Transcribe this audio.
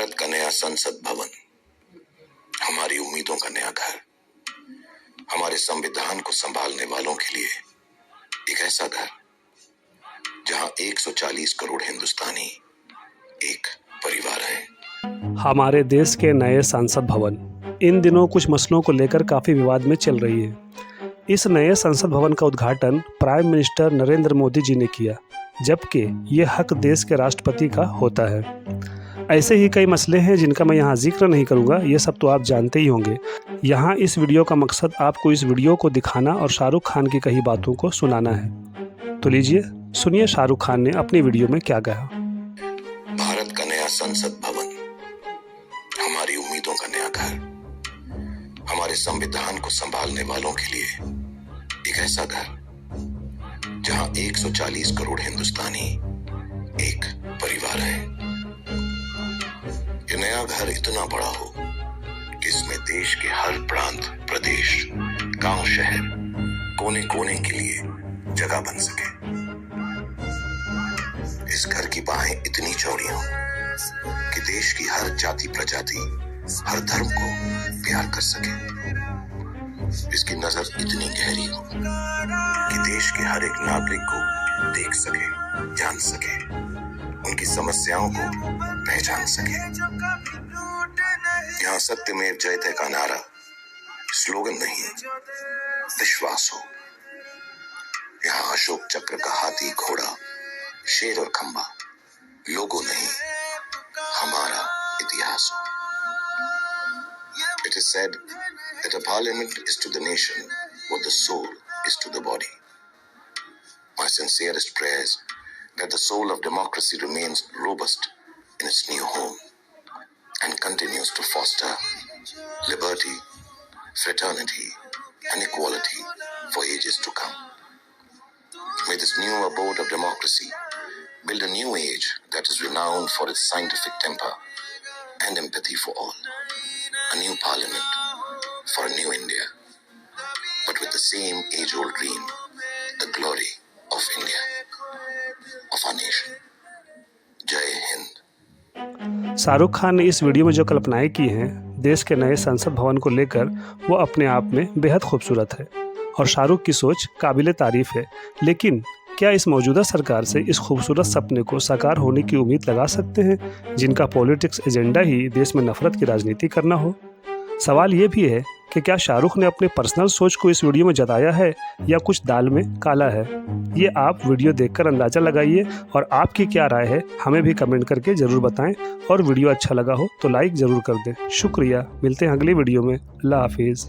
भारत का नया संसद भवन, हमारी उम्मीदों का नया घर, हमारे संविधान को संभालने वालों के लिए एक ऐसा घर जहां 140 करोड़ हिंदुस्तानी एक परिवार हैं। हमारे देश के नए संसद भवन इन दिनों कुछ मसलों को लेकर काफ़ी विवाद में चल रही है। इस नए संसद भवन का उद्घाटन प्राइम मिनिस्टर नरेंद्र मोदी जी ने किया, जबकि ये हक देश के राष्ट्रपति का होता है। ऐसे ही कई मसले हैं जिनका मैं यहाँ जिक्र नहीं करूँगा, ये सब तो आप जानते ही होंगे। यहाँ इस वीडियो का मकसद आपको इस वीडियो को दिखाना और शाहरुख खान की कही बातों को सुनाना है। तो लीजिए सुनिए शाहरुख खान ने अपनी वीडियो में क्या कहा। भारत का नया संसद भवन, हमारी उम्मीदों का नया घर, हमारे संविधान को संभालने वालों के लिए एक ऐसा घर जहां 140 करोड़ हिंदुस्तानी एक परिवार हैं। ये नया घर इतना बड़ा हो कि इसमें देश के हर प्रांत, प्रदेश, गांव, शहर, कोने कोने के लिए जगह बन सके। इस घर की बाहें इतनी चौड़ी हों कि देश की हर जाति, प्रजाति, हर धर्म को प्यार कर सके। इसकी नजर इतनी गहरी हो कि देश के हर एक नागरिक को देख सके, जान सके, उनकी समस्याओं को पहचान सके। यहाँ सत्यमेव जयते का नारा स्लोगन नहीं, विश्वास हो। यहाँ अशोक चक्र का हाथी, घोड़ा, शेर और खंबा लोगो नहीं, हमारा इतिहास हो। It is said that a parliament is to the nation what the soul is to the body. My sincerest prayers that the soul of democracy remains robust in its new home and continues to foster liberty, fraternity, and equality for ages to come. May this new abode of democracy build a new age that is renowned for its scientific temper and empathy for all. A new parliament for a new India, but with the same age-old dream, the glory of India, of our nation. जय हिंद। शाहरुख खान ने इस video में जो कल्पनाएं की हैं देश के नए संसद भवन को लेकर, वो अपने आप में बेहद खूबसूरत है और शाहरुख की सोच काबिले तारीफ है। लेकिन क्या इस मौजूदा सरकार से इस खूबसूरत सपने को साकार होने की उम्मीद लगा सकते हैं, जिनका पॉलिटिक्स एजेंडा ही देश में नफरत की राजनीति करना हो? सवाल ये भी है कि क्या शाहरुख ने अपने पर्सनल सोच को इस वीडियो में जताया है या कुछ दाल में काला है? ये आप वीडियो देखकर अंदाज़ा लगाइए और आपकी क्या राय है हमें भी कमेंट करके ज़रूर बताएं। और वीडियो अच्छा लगा हो तो लाइक ज़रूर कर दें। शुक्रिया, मिलते हैं अगली वीडियो में। अल्लाह हाफिज़।